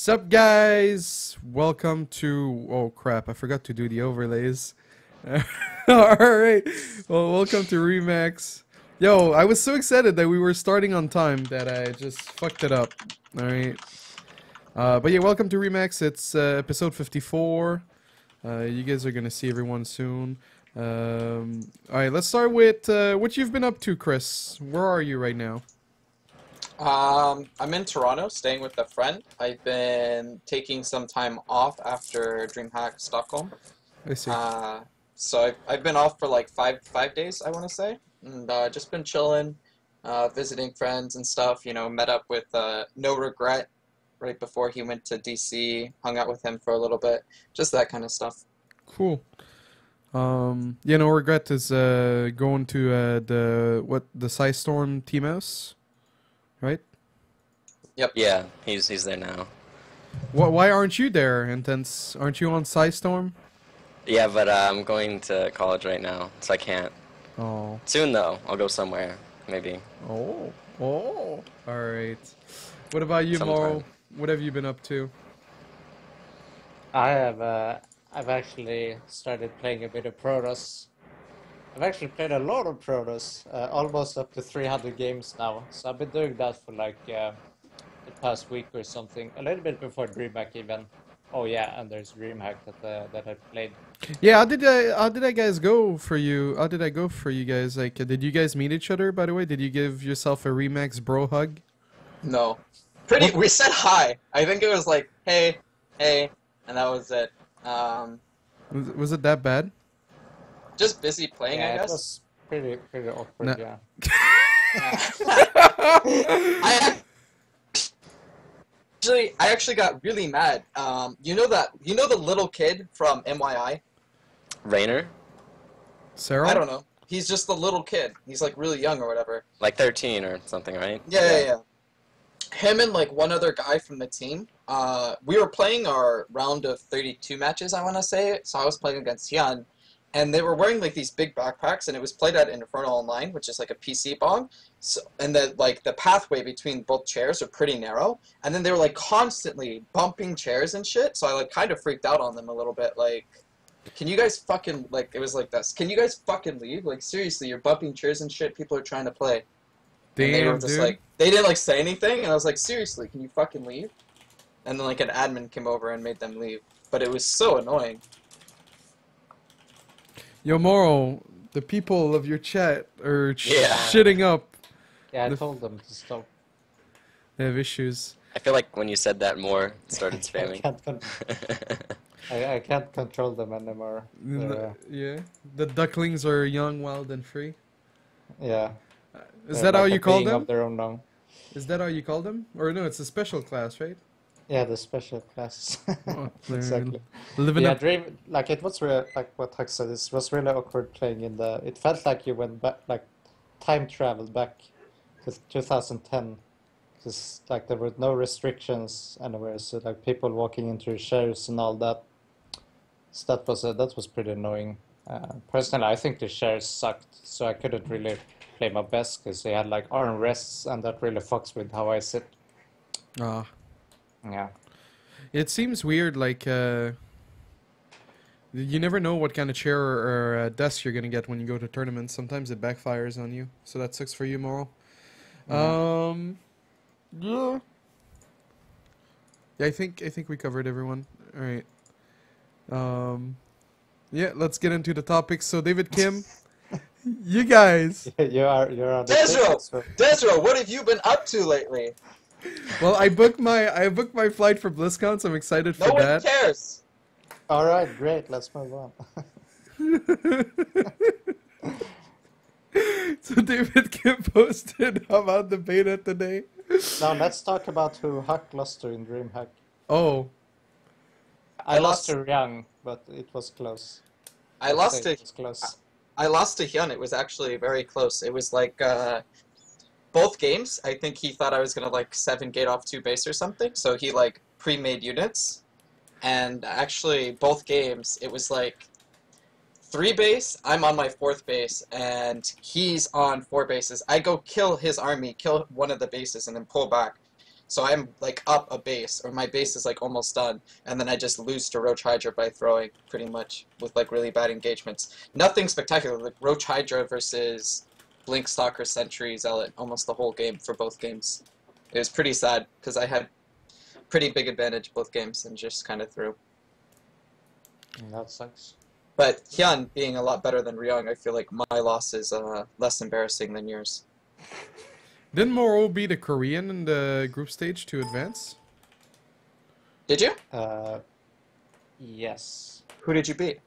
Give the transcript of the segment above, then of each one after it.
Sup guys, welcome to, oh crap, I forgot to do the overlays. Alright, well welcome to Remax. Yo, I was so excited that we were starting on time that I just fucked it up. Alright. But yeah, welcome to Remax, it's episode 54. You guys are gonna see everyone soon. Alright, let's start with what you've been up to, Chris. Where are you right now? I'm in Toronto, staying with a friend. I've been taking some time off after DreamHack Stockholm. I see. So I've been off for like five days, I want to say, and just been chilling, visiting friends and stuff. You know, met up with No Regret right before he went to DC, hung out with him for a little bit, just that kind of stuff. Cool. Yeah, No Regret is going to the Storm Team House, right? Yep. Yeah, he's there now. Why aren't you there, Intense? Aren't you on Storm? Yeah, but I'm going to college right now, so I can't. Oh. Soon though, I'll go somewhere, maybe. Oh. All right. What about you, Sometime. Moro? What have you been up to? I have I've actually started playing a bit of Protoss. I've actually played a lot of Protoss, almost up to 300 games now. So I've been doing that for like the past week or something, a little bit before DreamHack even. Oh yeah, and there's DreamHack that I played. Yeah, how did I guys go for you? How did I go for you guys? Like, did you guys meet each other? By the way, did you give yourself a Remax bro hug? No. We said hi. I think it was like, hey, and that was it. Was it that bad? Just busy playing, Yeah, I it guess. was pretty awkward. No. Yeah. I actually got really mad. You know the little kid from MYI? Rainer? Sarah? I don't know. He's just the little kid. He's like really young or whatever. Like 13 or something, right? Yeah. Him and like one other guy from the team. We were playing our round of 32 matches, I want to say. So I was playing against Hyun. And they were wearing like these big backpacks, and it was played at Infernal Online, which is like a PC bong. So, and the pathway between both chairs are pretty narrow. And then they were like constantly bumping chairs and shit. So I like kind of freaked out on them a little bit. Like, can you guys fucking like? It was like this. Can you guys fucking leave? Like seriously, you're bumping chairs and shit. People are trying to play. Damn, And they were just dude. like, they didn't like say anything, and I was like, seriously, can you fucking leave? And then like an admin came over and made them leave. But it was so annoying. Yo, Moro, the people of your chat are Yeah. shitting up. Yeah, I The- told them to stop. They have issues. I feel like when you said that more, it started I spamming. I can't control them anymore. Yeah, the ducklings are young, wild, and free. Yeah. Is they're that how like you a call being them? Of their own now. Is that how you call them? Or no, it's a special class, right? Yeah, the special class. Oh, they're Exactly. Living Yeah, up. Dream, like it was real, like what Huck said, it was really awkward playing in the, it felt like you went back, like time traveled back to 2010, because like there were no restrictions anywhere, so like people walking into shares and all that. So that was pretty annoying. Personally, I think the shares sucked, so I couldn't really play my best because they had like arm rests, and that really fucks with how I sit. Ah. Yeah. It seems weird, like, you never know what kind of chair or desk you're gonna get when you go to tournaments. Sometimes it backfires on you, so that sucks for you, Moral. Yeah. Yeah, I think we covered everyone. Alright. Yeah, let's get into the topics. So, David Kim, you guys. you're on the Desro! table, so- Desro, what have you been up to lately? Well, I booked my flight for BlizzCon, so I'm excited for No one that. cares. All right, great. Let's move on. So David Kim posted about the beta today. Now let's talk about who Huck lost to in DreamHack. Oh, I lost to Young, but it was close. I lost to It was close. I lost to Hyun. It was actually very close. It was like both games. I think he thought I was gonna like 7-gate off 2 base or something. So he like pre-made units, and actually both games it was like 3 base. I'm on my 4th base, and he's on 4 bases. I go kill his army, kill one of the bases, and then pull back. So I'm like up a base, or my base is like almost done, and then I just lose to Roach Hydra by throwing, pretty much, with like really bad engagements. Nothing spectacular, like Roach Hydra versus Blink Stalker Sentry Zealot, almost the whole game for both games. It was pretty sad, because I had pretty big advantage both games, and just kind of threw. That sucks. But Hyun being a lot better than Ryung, I feel like my loss is less embarrassing than yours. Didn't Moro beat a Korean in the group stage to advance? Did you? Yes. Who did you beat?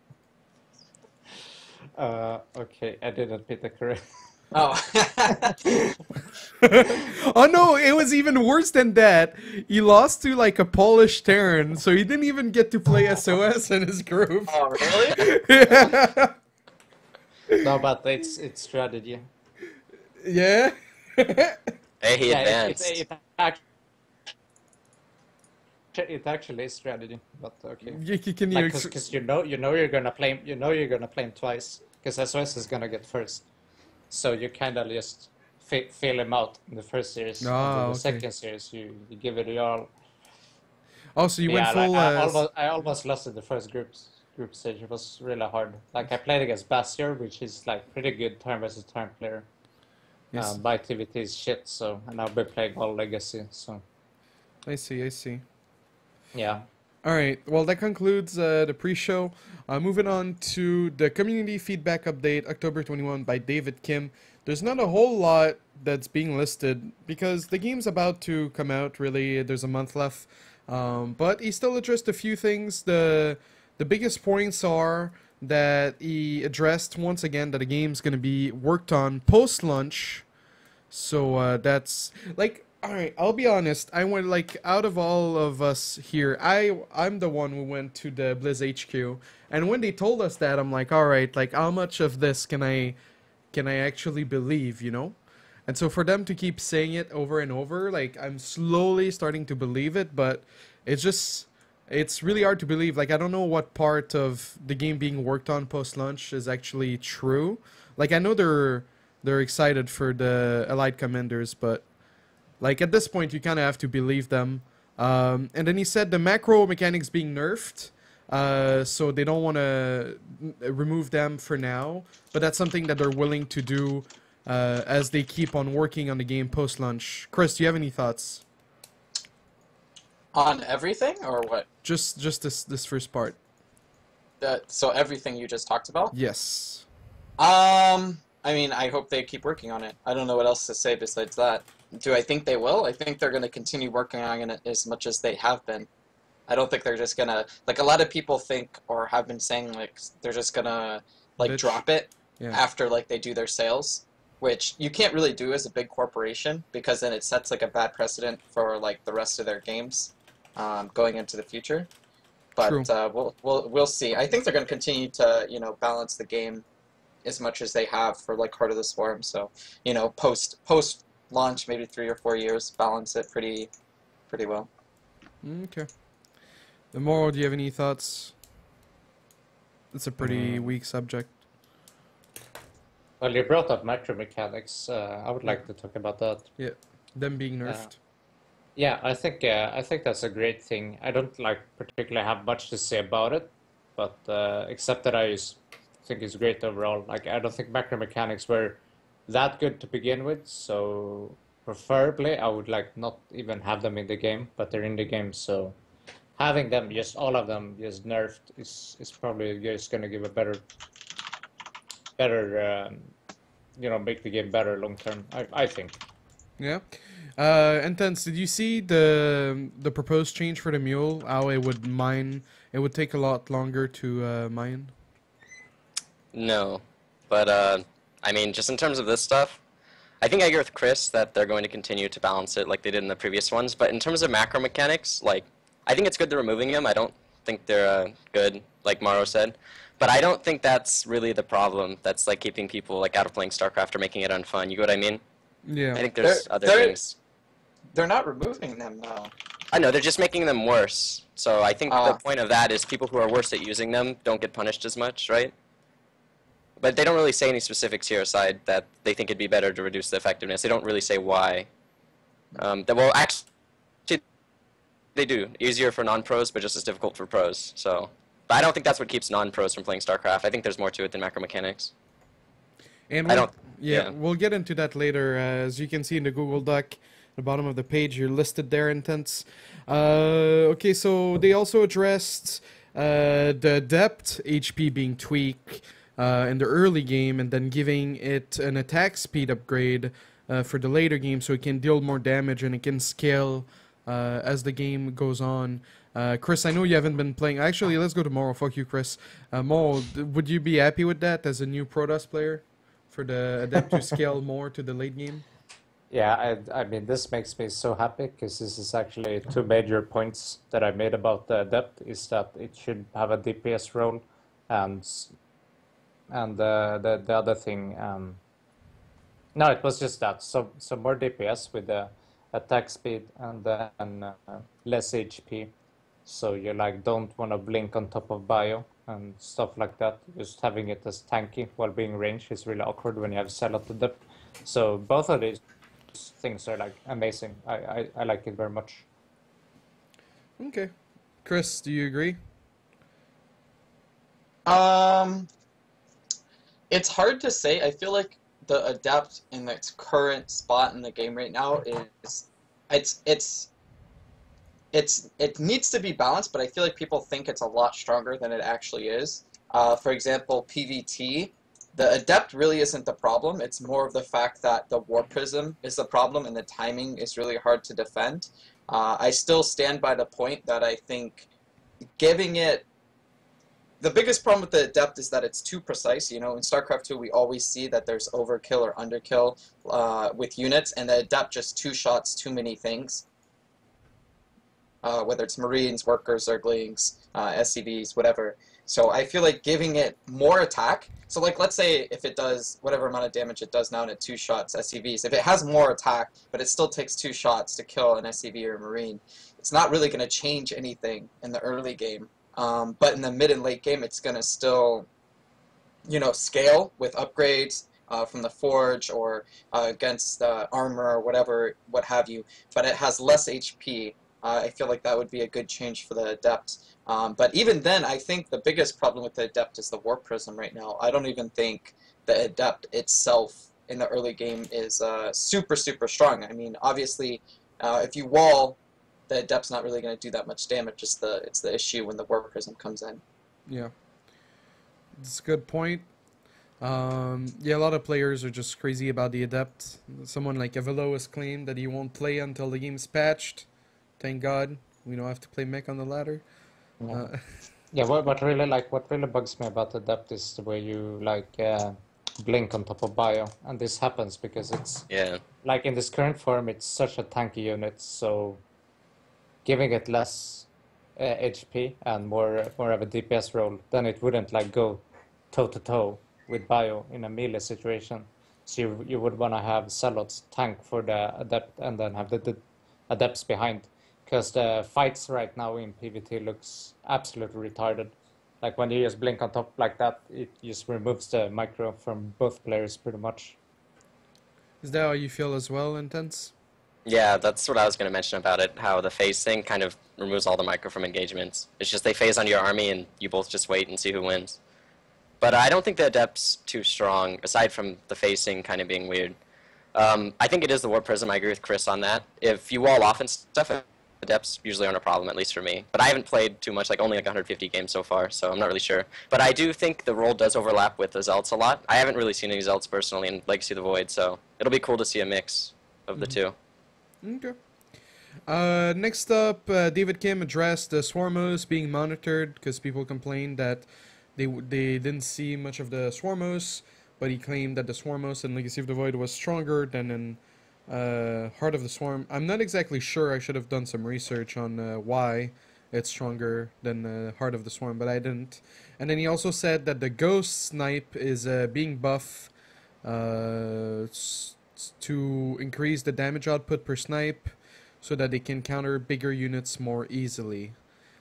Okay, I didn't beat the Korean. Oh. Oh no, it was even worse than that. He lost to like a Polish Terran, so he didn't even get to play SOS in his group. Oh, really? Yeah. No, but it's strategy. Yeah. Hey, he Yeah, advanced. it actually is strategy, but okay. Can you Because you know you're gonna play him twice, because SOS is gonna get first, so you kind of just fail him out in the first series. And then the okay. second series you give it all. Oh, so you went Yeah, full. like, I almost lost in the first group stage. It was really hard. Like I played against Basior, which is like pretty good turn versus turn player. Yes. By activity is shit, so and I've been playing all Legacy, so I see. yeah. All right. Well, that concludes the pre-show. Moving on to the community feedback update, October 21 by David Kim. There's not a whole lot that's being listed because the game's about to come out. Really, there's a month left. But he still addressed a few things. The biggest points are that he addressed once again that the game's going to be worked on post-launch. So that's like, all right, I'll be honest. I went like out of all of us here, I'm the one who went to the Blizz HQ, and when they told us that, I'm like, all right, like how much of this can I actually believe, you know? And so for them to keep saying it over and over, like I'm slowly starting to believe it, but it's really hard to believe. Like I don't know what part of the game being worked on post-launch is actually true. Like I know they're excited for the Allied Commanders, but like at this point you kind of have to believe them. And then he said the macro mechanics being nerfed, so they don't want to remove them for now, but that's something that they're willing to do as they keep on working on the game post-launch. Chris, do you have any thoughts? On everything, or what? Just this first part. So everything you just talked about? Yes. I mean, I hope they keep working on it. I don't know what else to say besides that. Do I think they will? I think they're going to continue working on it as much as they have been. I don't think they're just going to... Like, a lot of people think, or have been saying, like, they're just going to, like, Bitch. drop it Yeah. after, like, they do their sales, which you can't really do as a big corporation, because then it sets, like, a bad precedent for, like, the rest of their games going into the future. But True. we'll see. I think they're going to continue to, you know, balance the game as much as they have for like Heart of the Swarm. So, you know, post launch, maybe 3 or 4 years, balance it pretty well. Okay. The Moro, do you have any thoughts? It's a pretty weak subject. Well, you brought up macro mechanics. I would like to talk about that. Yeah. Them being nerfed. Yeah, I think that's a great thing. I don't like particularly have much to say about it, but except that I just think it's great overall. Like I don't think macro mechanics were that good to begin with, so preferably I would like not even have them in the game, but they're in the game, so having them, just all of them, just nerfed is probably just gonna give a better you know, make the game better long term. I think. Yeah. Intense, did you see the proposed change for the mule? How it would mine? It would take a lot longer to mine. No, but I mean, just in terms of this stuff, I think I agree with Chris that they're going to continue to balance it like they did in the previous ones. But in terms of macro mechanics, like I think it's good they're removing them. I don't think they're good, like Maro said. But I don't think that's really the problem. That's like keeping people like out of playing StarCraft or making it unfun. You get what I mean? Yeah. I think there's other things. They're not removing them though. I know, they're just making them worse. So I think the point of that is people who are worse at using them don't get punished as much, right? But they don't really say any specifics here aside that they think it'd be better to reduce the effectiveness. They don't really say why. Well, actually, they do. Easier for non-pros, but just as difficult for pros. So, but I don't think that's what keeps non-pros from playing StarCraft. I think there's more to it than macro mechanics. And I don't. yeah, Yeah. we'll get into that later. As you can see in the Google Doc, the bottom of the page, you're listed there, intents. Okay, so they also addressed the depth HP being tweaked in the early game, and then giving it an attack speed upgrade for the later game, so it can deal more damage and it can scale as the game goes on. Chris, I know you haven't been playing. Actually, let's go to Moro. Fuck you, Chris. Moro, would you be happy with that as a new Protoss player? For the Adept to scale more to the late game? Yeah, I mean, this makes me so happy because this is actually two major points that I made about the Adept, is that it should have a DPS role, and the other thing, no, it was just that, so more DPS with the attack speed and then less HP, so you like don't want to blink on top of bio and stuff like that. Just having it as tanky while being ranged is really awkward when you have Zealot Adept. So both of these things are like amazing. I like it very much. Okay. Chris, do you agree? It's hard to say. I feel like the Adept in its current spot in the game right now is it needs to be balanced, but I feel like people think it's a lot stronger than it actually is. For example, PvT, the Adept really isn't the problem. It's more of the fact that the War Prism is the problem and the timing is really hard to defend. I still stand by the point that I think giving it... The biggest problem with the Adept is that it's too precise. You know, in StarCraft 2, we always see that there's overkill or underkill with units, and the Adept just two shots, too many things. Whether it's Marines, Workers, Zerglings, SCVs, whatever. So I feel like giving it more attack. So like, let's say if it does whatever amount of damage it does now in 2 shots, SCVs, if it has more attack, but it still takes 2 shots to kill an SCV or a Marine, it's not really going to change anything in the early game. But in the mid and late game, it's going to still, you know, scale with upgrades from the Forge or against armor or whatever, what have you. But it has less HP. I feel like that would be a good change for the Adept. But even then, I think the biggest problem with the Adept is the War Prism right now. I don't even think the Adept itself in the early game is super, super strong. I mean, obviously, if you wall, the Adept's not really going to do that much damage. It's the issue when the War Prism comes in. Yeah. It's a good point. Yeah, a lot of players are just crazy about the Adept. Someone like Avilo has claimed that he won't play until the game's patched. Thank God we don't have to play mech on the ladder. Yeah, what really bugs me about the Adept is the way you like blink on top of bio, and this happens because it's like in this current form it's such a tanky unit, so giving it less HP and more of a DPS role, then it wouldn't like go toe to toe with bio in a melee situation. So you would want to have Zealots tank for the Adept and then have the Adepts behind. Because the fights right now in PvT looks absolutely retarded. Like when you just blink on top like that, it just removes the micro from both players pretty much. Is that how you feel as well, Intense? Yeah, that's what I was going to mention about it, how the phase thing kind of removes all the micro from engagements. It's just they phase onto your army and you both just wait and see who wins. But I don't think the Adept's too strong, aside from the phasing kind of being weird. I think it is the War Prism, I agree with Chris on that. If you wall off and stuff, Adepts usually aren't a problem, at least for me. But I haven't played too much, like only like 150 games so far, so I'm not really sure. But I do think the role does overlap with the Zealots a lot. I haven't really seen any Zealots personally in Legacy of the Void, so it'll be cool to see a mix of the two. Okay. Next up, David Kim addressed the Swarmos being monitored because people complained that they didn't see much of the Swarmos, but he claimed that the Swarmos in Legacy of the Void was stronger than in Heart of the Swarm. I'm not exactly sure. I should have done some research on why it's stronger than Heart of the Swarm, but I didn't. And then he also said that the Ghost Snipe is being buffed to increase the damage output per snipe so that they can counter bigger units more easily.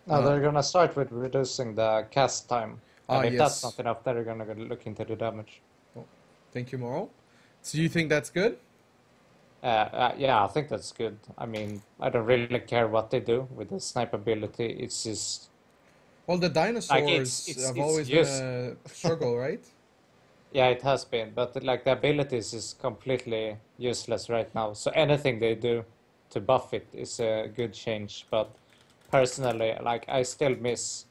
Now they're gonna start with reducing the cast time. And if yes. that's not enough, they're gonna look into the damage. Thank you, Moral. So you think that's good? Yeah, I think that's good. I mean, I don't really care what they do with the snipe ability. It's just Well, the like dinosaurs have it's always been just a struggle, right? yeah, it has been, but like the abilities is completely useless right now. So anything they do to buff it is a good change. But personally, like I still miss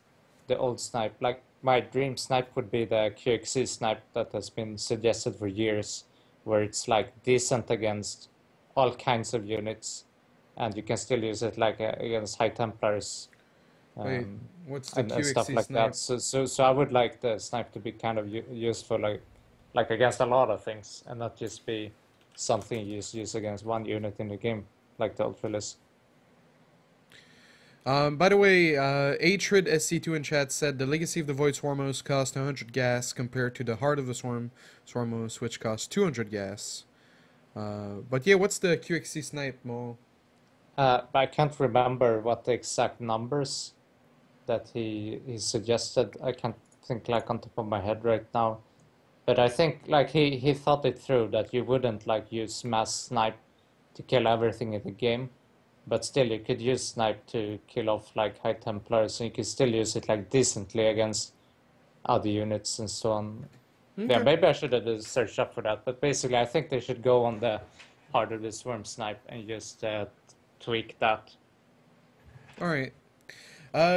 the old snipe. Like my dream snipe would be the QXC snipe that has been suggested for years, where it's like decent against all kinds of units, and you can still use it like against High Templars Wait, um, what's the and stuff QXC like that. snipe? So I would like the snipe to be kind of useful, like against a lot of things, and not just be something you just use against one unit in the game, like the Ultralis. By the way, Atrid SC2 in chat said the Legacy of the Void Swarmos cost 100 gas compared to the Heart of the Swarmos, which cost 200 gas. But yeah, what's the QXC snipe, Mo? But I can't remember what the exact numbers that he suggested. I can't think like on top of my head right now. But I think like he thought it through that you wouldn't like use mass snipe to kill everything in the game, but still you could use snipe to kill off like High Templars, and you could still use it like decently against other units and so on. Yeah, Okay. maybe I should have searched up for that, but basically I think they should go on the Heart of the Swarm snipe and just tweak that. All right.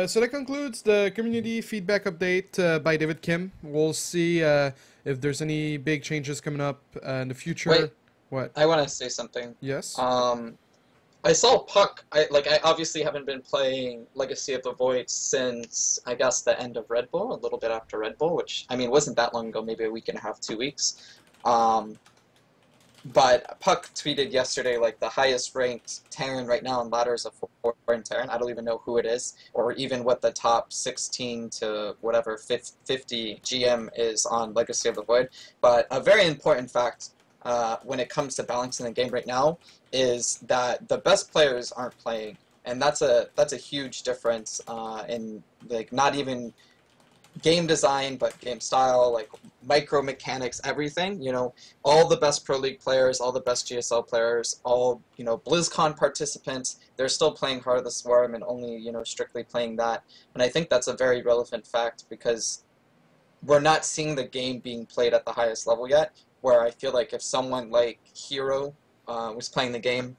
So that concludes the community feedback update by David Kim. We'll see if there's any big changes coming up in the future. Wait. What? I want to say something. Yes. I saw Puck. I obviously haven't been playing Legacy of the Void since I guess the end of Red Bull, a little bit after Red Bull, which I mean wasn't that long ago, maybe a week and a half, 2 weeks. But Puck tweeted yesterday like the highest ranked Terran right now in ladder is a 4 in Terran. I don't even know who it is, or even what the top 16 to whatever 50 GM is on Legacy of the Void. But a very important fact when it comes to balancing the game right now is that the best players aren't playing, and that's a huge difference in like not even game design, but game style, like micro mechanics, everything. You know, all the best Pro League players, all the best GSL players, all BlizzCon participants, they're still playing Heart of the Swarm and only strictly playing that. And I think that's a very relevant fact because we're not seeing the game being played at the highest level yet. Where I feel like if someone like Hero was playing the game,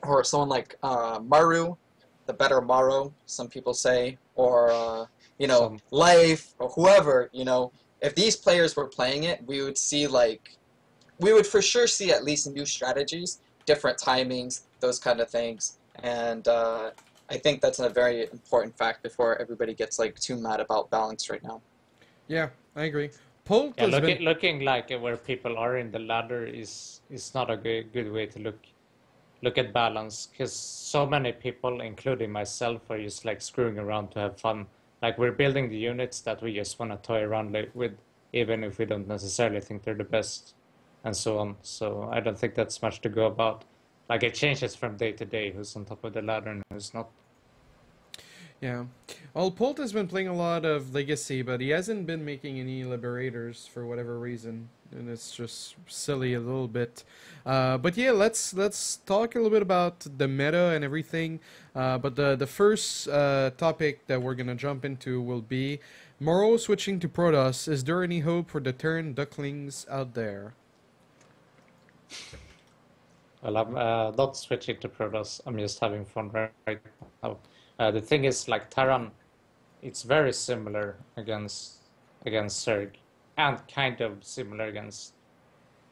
or someone like Maru, the better Maru, some people say, or Some Life, or whoever, if these players were playing it, we would for sure see at least new strategies, different timings, those kind of things, and I think that's a very important fact before everybody gets like too mad about balance right now. Yeah, I agree. Polt yeah, has been. looking like where people are in the ladder is not a good way to look at balance, because so many people, including myself, are just like screwing around to have fun. Like we're building the units that we just want to toy around with, even if we don't necessarily think they're the best, and so on. So I don't think that's much to go about. Like it changes from day to day who's on top of the ladder and who's not. Yeah. Well, Polt has been playing a lot of Legacy, but he hasn't been making any Liberators for whatever reason, and it's just silly a little bit. But yeah, let's talk a little bit about the meta and everything. But the first topic that we're gonna jump into will be Moro switching to Protoss. Is there any hope for the Terran Ducklings out there? Well, I'm not switching to Protoss. I'm just having fun right now. The thing is, like Terran, it's very similar against Zerg, and kind of similar against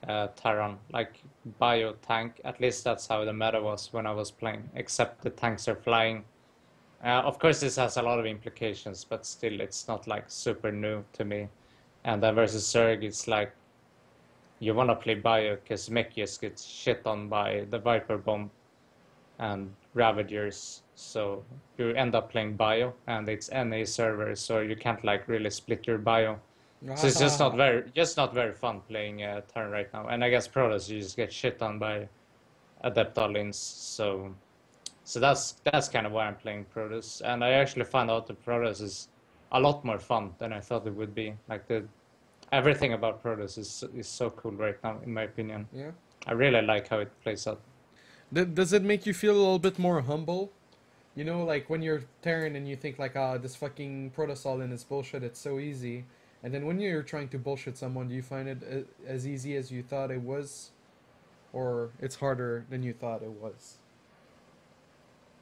Terran. Like bio tank, at least that's how the meta was when I was playing. Except the tanks are flying. Of course, this has a lot of implications, but still, it's not like super new to me. And then versus Zerg, it's like you want to play bio because mech just gets shit on by the Viper bomb and Ravagers, so you end up playing bio, and it's NA server, so you can't like really split your bio. So it's just not very fun playing Terran right now. And I guess Protoss, you just get shit on by Adeptalins, so that's kind of why I'm playing Protoss. And I actually found out that Protoss is a lot more fun than I thought it would be. Like everything about Protoss is so cool right now, in my opinion. Yeah. I really like how it plays out. Does it make you feel a little bit more humble? You know, like when you're Terran and you think like, ah, this fucking Protosol is bullshit, it's so easy. And then when you're trying to bullshit someone, do you find it as easy as you thought it was? Or it's harder than you thought it was?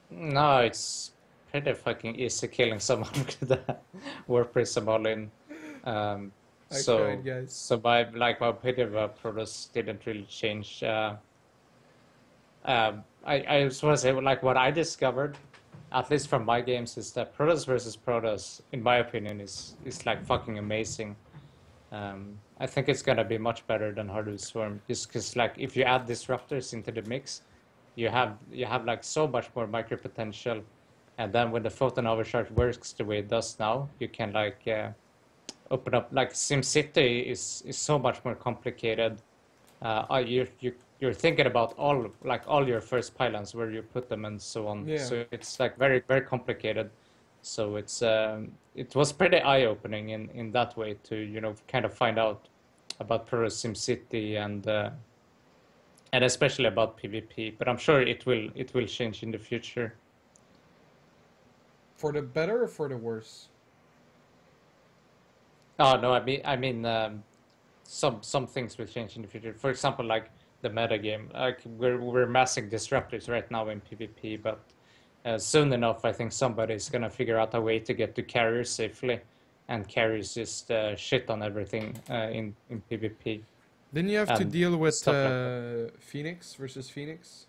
No, it's pretty fucking easy killing someone with the War Prism all in. Um, I so tried, guys. so my opinion about Protoss didn't really change. I just want to say like what I discovered, at least from my games, is that Protoss versus Protoss, in my opinion, is like fucking amazing. I think it's gonna be much better than Hardwood Swarm, just because like if you add disruptors into the mix, you have like so much more micro potential, and then when the photon overcharge works the way it does now, you can like open up like SimCity is so much more complicated. You're thinking about all your first pylons, where you put them and so on. Yeah. So it's like very very complicated. So it was pretty eye-opening in that way to kind of find out about Pro SimCity and especially about PvP. But I'm sure it will change in the future. For the better or for the worse? Oh no, some things will change in the future. For example, like the meta game. Like we're massing disruptors right now in PvP, but soon enough, I think somebody's gonna figure out a way to get to carriers safely, and carriers just shit on everything in PvP. Then you have to And deal with stuff like Phoenix versus Phoenix.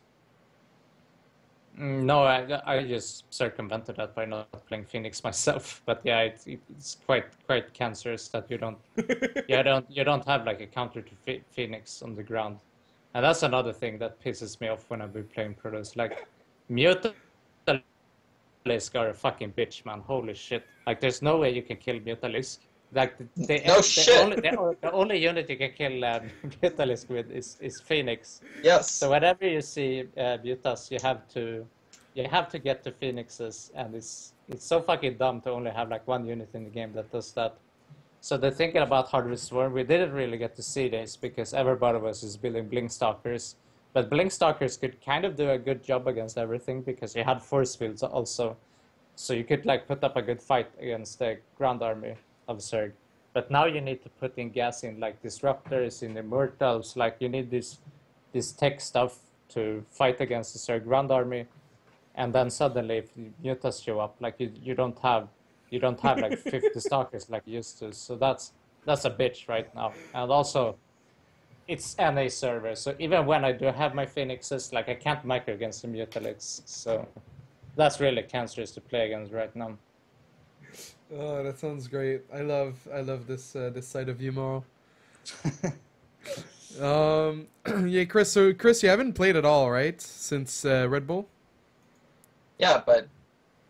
No, I just circumvented that by not playing Phoenix myself. But yeah, it's quite cancerous that you don't have like a counter to Phoenix on the ground, and that's another thing that pisses me off when I've been playing Protoss. Like Mutalisk are a fucking bitch, man. Holy shit! Like there's no way you can kill Mutalisk. Like the only unit you can kill Mutalisk with is Phoenix. Yes. So whenever you see Mutas, you have to get to Phoenixes, and it's so fucking dumb to only have like one unit in the game that does that. So they're thinking about Hardwood Swarm. We didn't really get to see this because everybody was just building Blink Stalkers, but Blink Stalkers could kind of do a good job against everything because you had force fields also, so you could like put up a good fight against the ground army of Zerg. But now you need to put in gas in like disruptors, in immortals, like you need this tech stuff to fight against the Zerg ground army, and then suddenly if mutas show up, like you don't have like 50 stalkers like you used to. So that's a bitch right now. And also it's NA server, so even when I do have my Phoenixes, like I can't micro against the Mutalics. So that's really cancerous to play against right now. Oh, that sounds great. I love this this side of you, Moro. Yeah, Chris. So, Chris, you haven't played at all, right? Since Red Bull. Yeah, but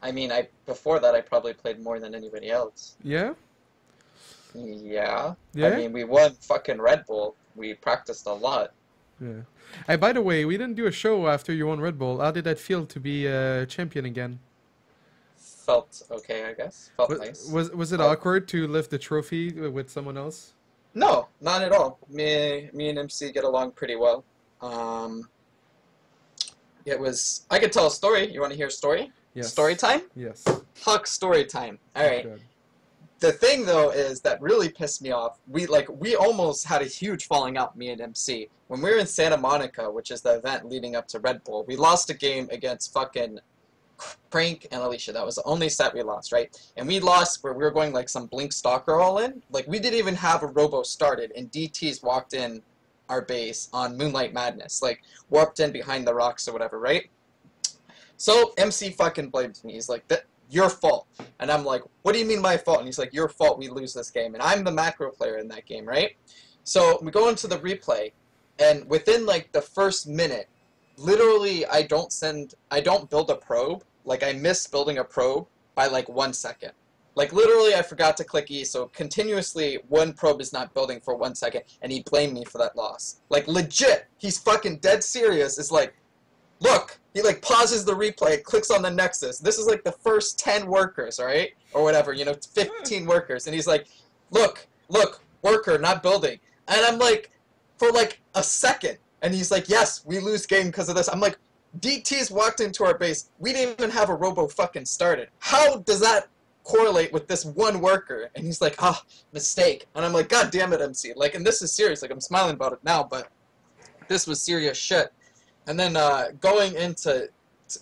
I mean, before that I probably played more than anybody else. Yeah. Yeah. Yeah. I mean, we won fucking Red Bull. We practiced a lot. Yeah. Hey, by the way, we didn't do a show after you won Red Bull. How did that feel to be champion again? Felt okay, I guess. Felt nice. Was it awkward to lift the trophy with someone else? No, not at all. Me and MC get along pretty well. It was. I could tell a story. You want to hear a story? Yes. Story time? Yes. Talk story time. All right. Good. The thing though is that really pissed me off. We almost had a huge falling out, me and MC, when we were in Santa Monica, which is the event leading up to Red Bull. We lost a game against fucking Crank and Alicia. That was the only set we lost, right? And we lost where we were going like some Blink Stalker all in. Like we didn't even have a robo started, and DTs walked in our base on Moonlight Madness, like warped in behind the rocks or whatever, right? So MC fucking blames me. He's like, your fault. And I'm like, what do you mean my fault? And he's like, your fault, we lose this game. And I'm the macro player in that game, right? So we go into the replay, and within like the first minute, literally I don't build a probe. Like I miss building a probe by like 1 second. Like literally I forgot to click E, so continuously one probe is not building for 1 second, and he blamed me for that loss. Like legit, he's fucking dead serious. It's like, look, he like pauses the replay, clicks on the Nexus. This is like the first 10 workers, alright? Or whatever, 15 workers. And he's like, look, worker, not building. And I'm like, for like a second. And he's like, yes, we lose game because of this. I'm like, DT's walked into our base. We didn't even have a robo fucking started. How does that correlate with this one worker? And he's like, mistake. And I'm like, God damn it, MC. Like, and this is serious. Like, I'm smiling about it now, but this was serious shit. And then going into,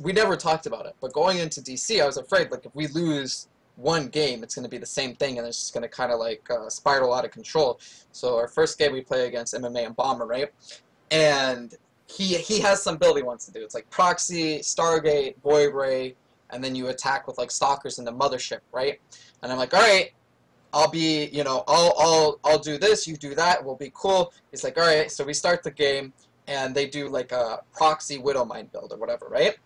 we never talked about it, but going into DC, I was afraid, like, if we lose one game, it's going to be the same thing, and it's just going to kind of, like, spiral out of control. So our first game we play against MMA and Bomber, right? And he has some build he wants to do. It's like Proxy, Stargate, Void Ray, and then you attack with, like, Stalkers in the Mothership, right? And I'm like, all right, I'll be, you know, I'll do this, you do that, we'll be cool. He's like, all right, so we start the game, and they do, like, a Proxy Widowmine build or whatever, right?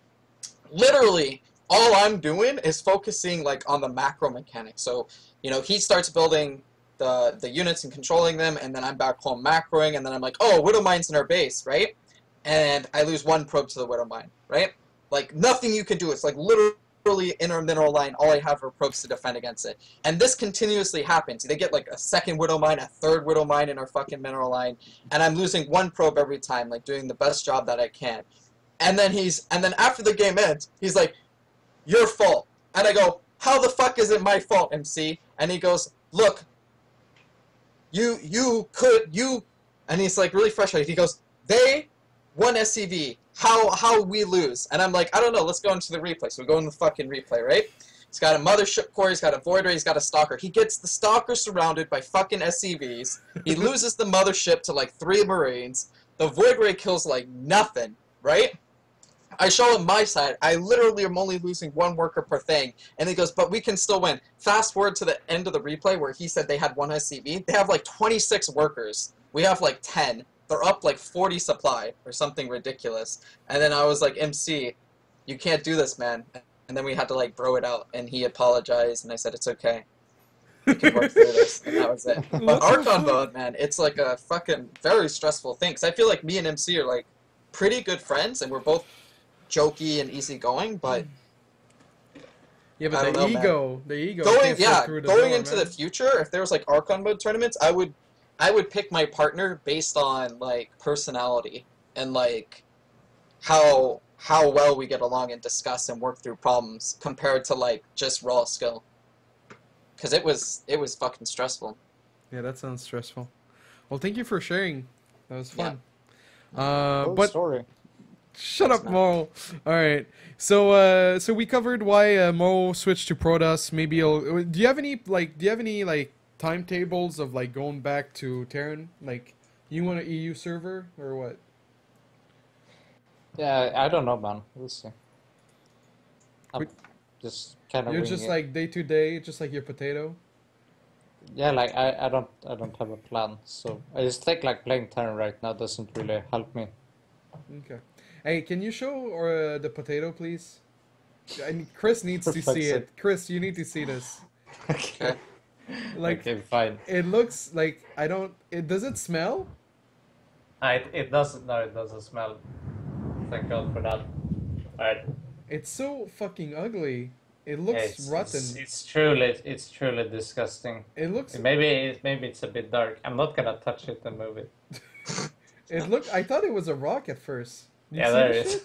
Literally, all I'm doing is focusing, like, on the macro mechanics. So, you know, he starts building the units and controlling them, and then I'm back home macroing, and then I'm like, oh, Widowmine's in our base, right? And I lose one probe to the Widowmine, right? Like, nothing you can do. It's, like, literally in our mineral line, all I have are probes to defend against it. And this continuously happens. They get, like, a second Widowmine, a third Widowmine in our fucking mineral line, and I'm losing one probe every time, like, doing the best job that I can. And then after the game ends, he's like, your fault. And I go, how the fuck is it my fault, MC? And he goes, look, and he's like really frustrated. He goes, they won SCV. How we lose? And I'm like, I don't know, let's go into the replay. So we go in the fucking replay, right? He's got a Mothership core, he's got a Void Ray, he's got a Stalker. He gets the Stalker surrounded by fucking SCVs. He loses the Mothership to like 3 Marines. The Void Ray kills like nothing, right? I show him my side. I literally am only losing 1 worker per thing. And he goes, but we can still win. Fast forward to the end of the replay where he said they had 1 SCV. They have like 26 workers. We have like 10. They're up like 40 supply or something ridiculous. And then I was like, MC, you can't do this, man. And then we had to like bro it out. And he apologized. And I said, it's okay. We can work through this. And that was it. But Archon mode, man, it's like a fucking very stressful thing. Because I feel like me and MC are like pretty good friends. And we're both jokey and easygoing, but yeah, but the ego going into the future, if there was like Archon mode tournaments, I would pick my partner based on like personality and like how well we get along and discuss and work through problems compared to like just raw skill. Because it was fucking stressful. Yeah, that sounds stressful. Well, thank you for sharing. That was fun. But story. Shut up, Mo. All right. So we covered why Mo switched to Protoss. Maybe do you have any timetables of like going back to Terran? Like, you want an EU server or what? Yeah, I don't know, man. We'll see. I'm just kind of. You're just like day to day, just like your potato. Yeah, like I don't have a plan. So I just think like playing Terran right now doesn't really help me. Okay. Hey, can you show the potato, please? Chris needs to see it. Chris, you need to see this. Okay. Like, okay, fine. It looks like does it smell? It doesn't. No, it doesn't smell. Thank God for that. Alright. It's so fucking ugly. It looks rotten. It's truly disgusting. It looks. Maybe it's a bit dark. I'm not gonna touch it and move it. I thought it was a rock at first. Yeah, there it is.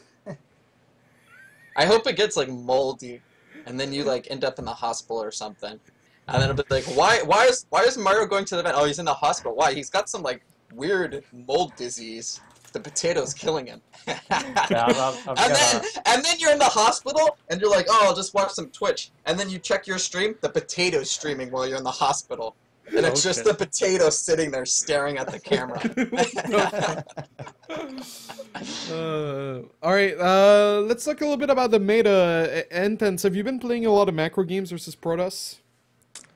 I hope it gets like moldy, and then you like end up in the hospital or something. And then it'll be like, why is Mario going to the vet? Oh, he's in the hospital. Why? He's got some like weird mold disease. The potato's killing him. Yeah, and then you're in the hospital, and you're like, oh, I'll just watch some Twitch. And then you check your stream, the potato's streaming while you're in the hospital. And it's just the potato sitting there staring at the camera. All right, let's talk a little bit about the meta. Intense, have you been playing a lot of macro games versus Protoss?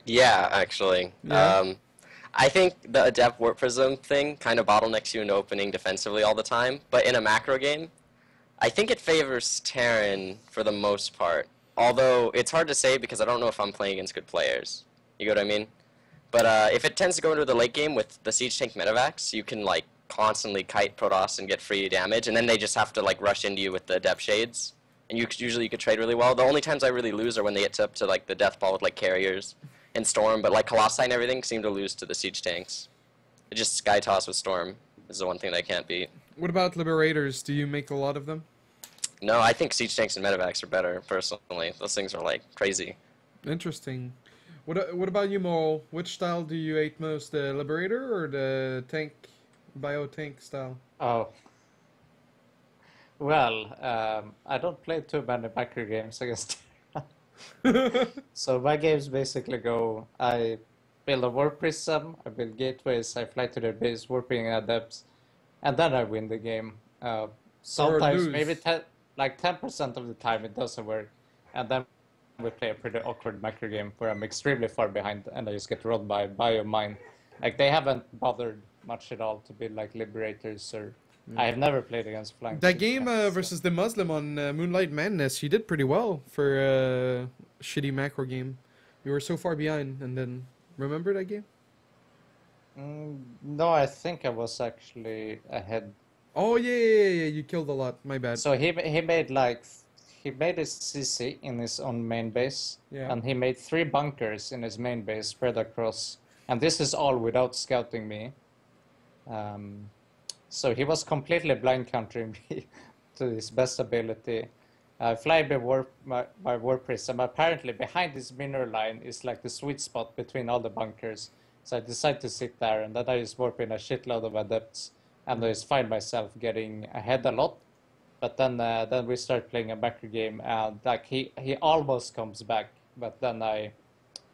Yeah, actually. Yeah. I think the Adept Warp Prism thing kind of bottlenecks you into opening defensively all the time, but in a macro game, I think it favors Terran for the most part. Although, it's hard to say because I don't know if I'm playing against good players. You get what I mean? But if it tends to go into the late game with the Siege Tank Medivacs, you can like constantly kite Protoss and get free damage, and then they just have to like rush into you with the Adept Shades. And you could trade really well. The only times I really lose are when they get up to like the Death Ball with like Carriers and Storm, but like Colossi and everything seem to lose to the Siege Tanks. It just Sky Toss with Storm is the one thing that I can't beat. What about Liberators? Do you make a lot of them? No, I think siege tanks and medevacs are better, personally. Those things are, like, crazy. Interesting. What about you, Mole? Which style do you hate most, the Liberator or the tank, bio tank style? Oh, well, I don't play too many macro games against. So my games basically go, I build a warp prism, I build gateways, I fly to their base, warping adepts, and then I win the game. Sometimes lose. maybe 10% of the time it doesn't work, and then we play a pretty awkward macro game where I'm extremely far behind and I just get rolled by bio mine. Like they haven't bothered much at all to be like liberators or. I have never played against flying. That siege game tanks, so- versus the Muslim on Moonlight Madness, you did pretty well for a shitty macro game. You were so far behind, and then remember that game? No, I think I was actually ahead. Oh yeah. You killed a lot. My bad. So he made a CC in his own main base, Yeah. and he made 3 bunkers in his main base spread across. And this is all without scouting me. So he was completely blind countering me to his best ability. Fly by warp prism. Apparently, behind this mineral line is like the sweet spot between all the bunkers. So I decided to sit there, and then I just warp in a shitload of adepts, and I just find myself getting ahead a lot. But then we start playing a macro game, and like he almost comes back, but then I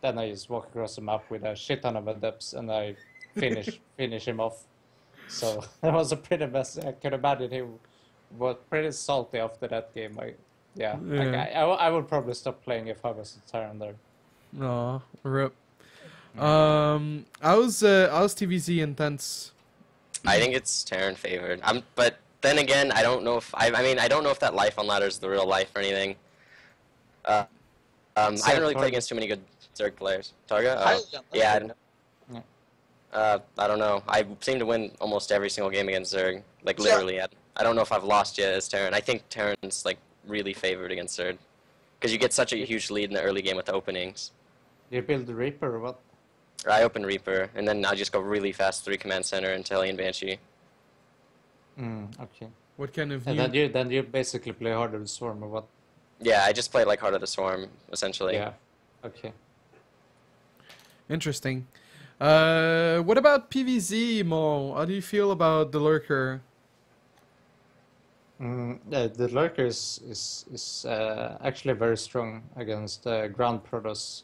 just walk across the map with a shit ton of adepts, and I finish him off. So that was a pretty mess. I can imagine he was pretty salty after that game. Like I would probably stop playing if I was a Terran there. Aw, rip. How's TVZ intense? I think it's Terran favored. But then again, I don't know if I mean I don't know if that life on ladder is the real life or anything. I haven't really played against too many good Zerg players. Targa? Yeah. I don't know. I seem to win almost every single game against Zerg. Like literally, I don't know if I've lost yet as Terran. I think Terran's like really favored against Zerg because you get such a huge lead in the early game with the openings. You build the Reaper or what? I open Reaper and then I just go really fast 3 command center into Alien Banshee. Okay. What kind of And then you basically play Harder to Swarm or what? Yeah, I just play like Heart of the Swarm essentially. Yeah. Okay. Interesting. What about PVZ, Mo? How do you feel about the Lurker? The Lurker is actually very strong against ground Protoss.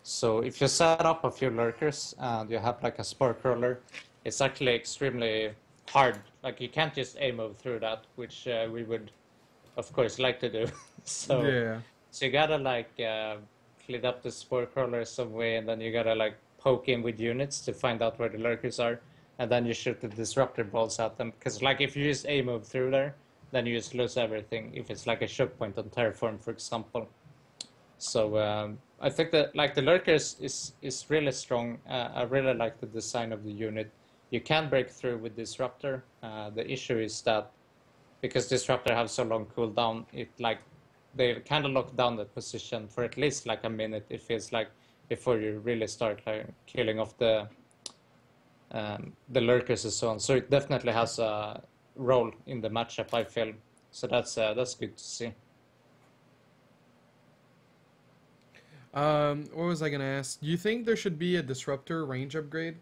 So if you set up a few Lurkers and you have like a Spark Roller, it's actually extremely hard. Like you can't just aim move through that, which we would, of course, like to do. So you gotta like clean up the Spark Roller some way, and then you gotta like poke in with units to find out where the Lurkers are, and then you shoot the disruptor balls at them. Because like if you just aim move through there, then you just lose everything. If it's like a choke point on Terraform, for example. So I think that like the Lurkers is really strong. I really like the design of the unit. You can break through with Disruptor. The issue is that because Disruptor have so long cooldown, it like they kind of lock down the position for at least like a minute. It feels like before you really start like killing off the Lurkers and so on. So it definitely has a role in the matchup, I feel. So that's good to see. What was I gonna ask? Do you think there should be a Disruptor range upgrade?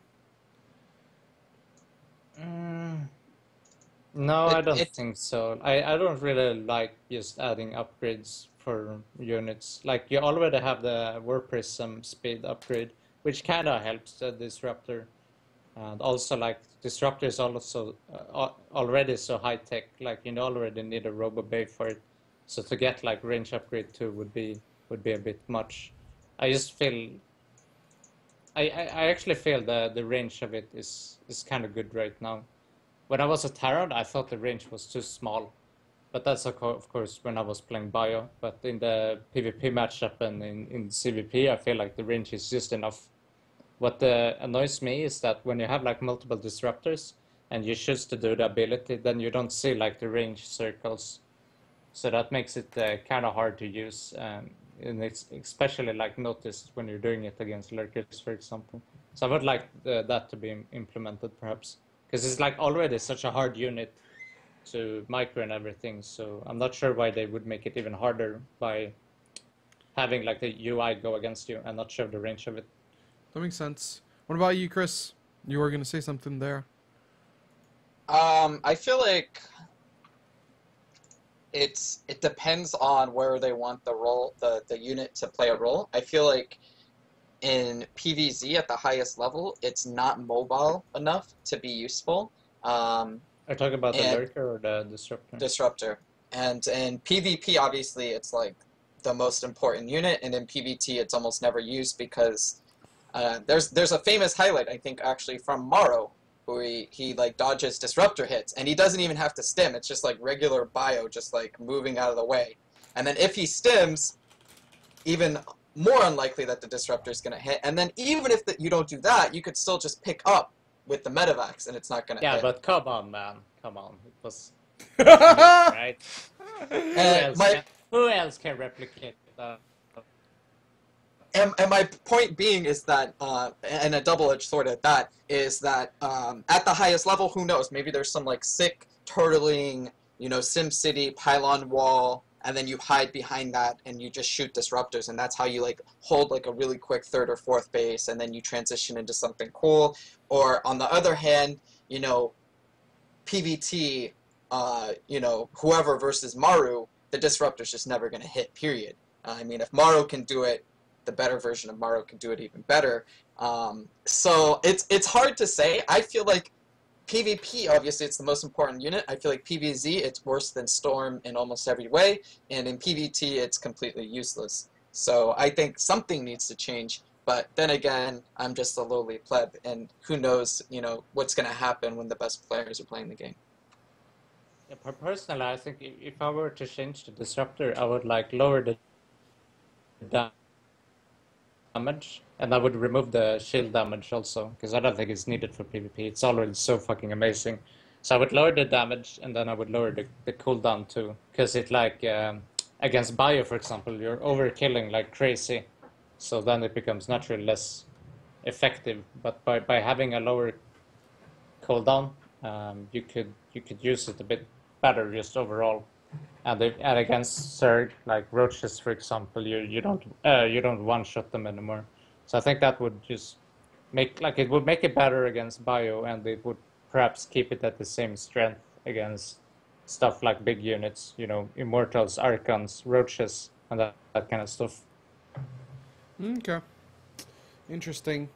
No, I don't think so. I don't really like just adding upgrades for units. Like you already have the Warp Prism speed upgrade, which kind of helps the Disruptor. And also like Disruptor is also already so high tech. Like you already need a Robo Bay for it. So to get like range upgrade 2 would be a bit much. I just feel I actually feel the range of it is kind of good right now. When I was a Terran, I thought the range was too small, but that's of course when I was playing Bio. But in the PvP matchup and in CvP, I feel like the range is just enough. What annoys me is that when you have like multiple disruptors and you choose to do the ability, then you don't see like the range circles. So that makes it kind of hard to use, and it's especially like noticed when you're doing it against Lurkers, for example. So I would like that to be implemented perhaps. Because it's like already such a hard unit to micro and everything. So I'm not sure why they would make it even harder by having like the UI go against you and not show the range of it. That makes sense. What about you, Chris? You were gonna say something there. I feel like it depends on where they want the unit to play a role. I feel like in PvZ at the highest level, it's not mobile enough to be useful. Are you talking about the And lurker or the disruptor? Disruptor. And in PvP, obviously, it's like the most important unit, and in PvT, it's almost never used because there's a famous highlight, I think, actually from Maro, where he like dodges disruptor hits, and he doesn't even have to stim. It's just like regular bio, just like moving out of the way. And then if he stims, even more unlikely that the disruptor is going to hit. And then even if you don't do that, you could still just pick up with the Medivacs, and it's not going to hit. Yeah, but come on, man. Come on. It was right? Who else can replicate that? And my point being is that, and a double-edged sword at that, is that at the highest level, who knows? Maybe there's some like sick turtling, SimCity pylon wall, and then you hide behind that and you just shoot disruptors, and that's how you like hold like a really quick third or fourth base, and then you transition into something cool. Or on the other hand, PvT, whoever versus Maru, the disruptor's just never going to hit, period. I mean, if Maru can do it, the better version of Maru can do it even better. So it's hard to say. I feel like PvP, obviously, it's the most important unit. I feel like PvZ, it's worse than Storm in almost every way. And in PvT, it's completely useless. So I think something needs to change. But then again, I'm just a lowly pleb. And who knows, what's going to happen when the best players are playing the game. Yeah, personally, I think if I were to change the disruptor, I would like lower the damage, and I would remove the shield damage also, because I don't think it's needed for PvP. It's already so fucking amazing. So I would lower the damage, and then I would lower the cooldown too, because it like against bio, for example, you're overkilling like crazy, so then it becomes naturally less effective. But by having a lower cooldown, you could use it a bit better just overall. And against Zerg, like roaches, for example, you don't one-shot them anymore. So I think that would just it would make it better against bio, and it would perhaps keep it at the same strength against stuff like big units, Immortals, Archons, roaches, and that kind of stuff. Okay. Interesting.